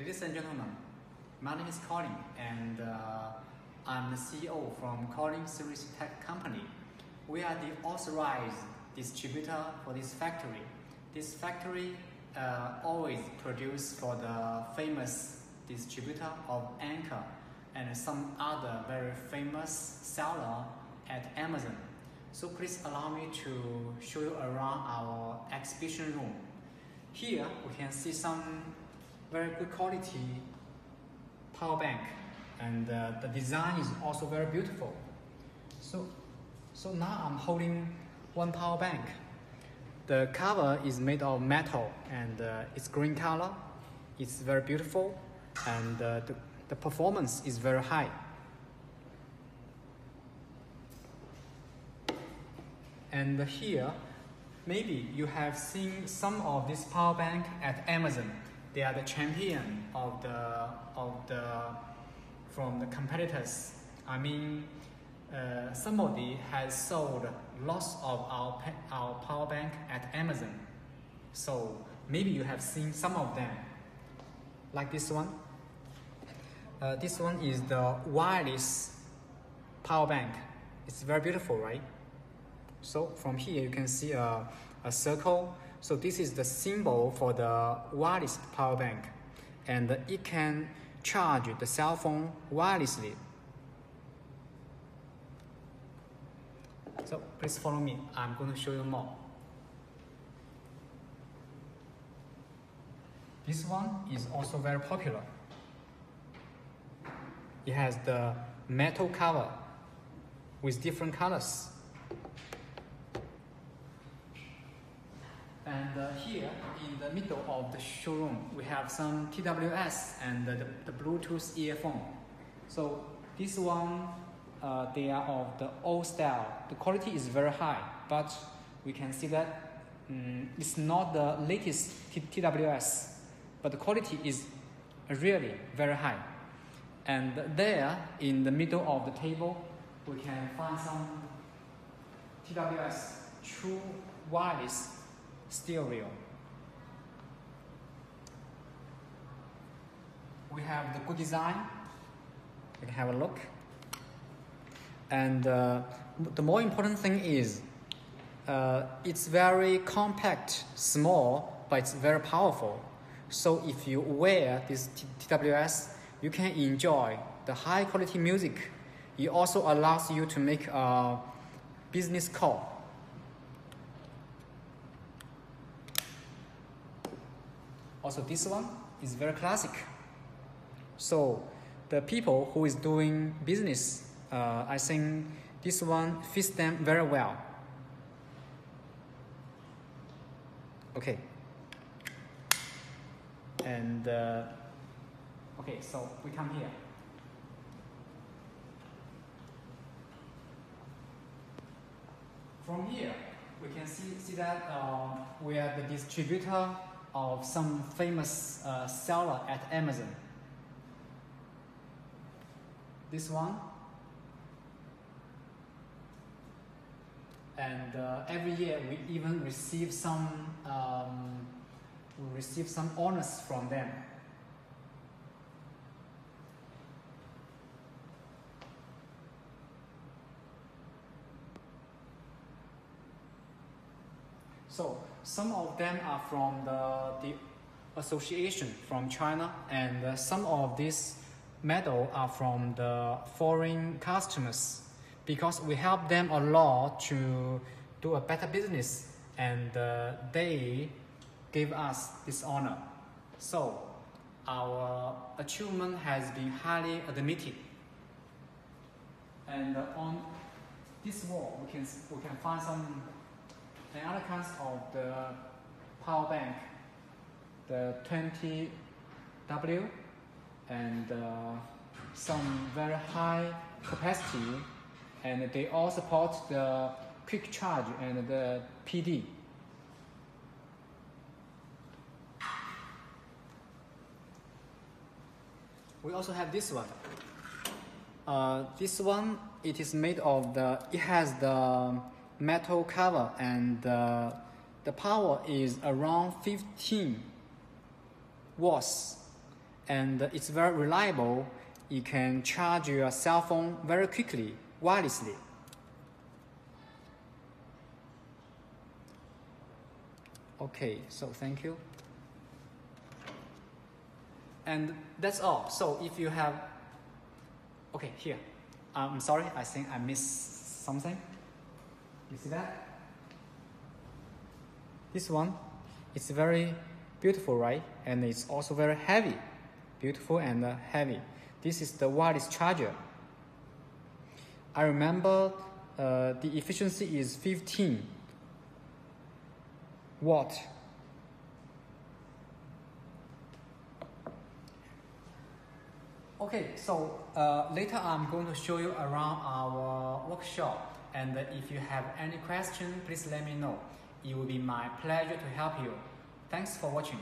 Ladies and gentlemen, my name is Colin and I'm the CEO from Colin Series Tech Company. We are the authorized distributor for this factory. This factory always produces for the famous distributor of Anchor and some other very famous seller at Amazon. So please allow me to show you around our exhibition room. Here we can see some very good quality power bank, and the design is also very beautiful. So now I'm holding one power bank. The cover is made of metal and it's green color. It's very beautiful and the performance is very high. And here, maybe you have seen some of this power bank at Amazon. They are the champion from the competitors. I mean, somebody has sold lots of our power bank at Amazon. So maybe you have seen some of them, like this one. This one is the wireless power bank. It's very beautiful, right? So from here you can see a circle. So this is the symbol for the wireless power bank, and it can charge the cell phone wirelessly. So please follow me. I'm going to show you more. This one is also very popular. It has the metal cover with different colors. And here in the middle of the showroom, we have some TWS and the Bluetooth earphone. So this one, they are of the old style. The quality is very high, but we can see that it's not the latest TWS, but the quality is really very high. And there, in the middle of the table, we can find some TWS true wireless stereo. We have the good design. You can have a look. And the more important thing is it's very compact, small, but it's very powerful. So if you wear this TWS, you can enjoy the high quality music. It also allows you to make a business call. Also, this one is very classic. So the people who is doing business, I think this one fits them very well. Okay. And okay, so we come here. From here, we can see that we are the distributor of some famous seller at Amazon. This one. And every year we even receive some honors from them. So some of them are from the association from China, and some of these medals are from the foreign customers, because we help them a lot to do a better business, and they give us this honor. So our achievement has been highly admitted. And on this wall we can find some other kinds of the power bank, the 20W, and some very high capacity, and they all support the quick charge and the PD. We also have this one. This one, it is made of it has the metal cover, and the power is around 15 watts, and it's very reliable. You can charge your cell phone very quickly, wirelessly. Okay, so thank you. And that's all. So if you have, okay, here. I'm sorry, I think I missed something. You see that? This one, it's very beautiful, right? And it's also very heavy. Beautiful and heavy. This is the wireless charger. I remember the efficiency is 15 watt. Okay, so later I'm going to show you around our workshop, and if you have any question, please let me know. It will be my pleasure to help you. Thanks for watching.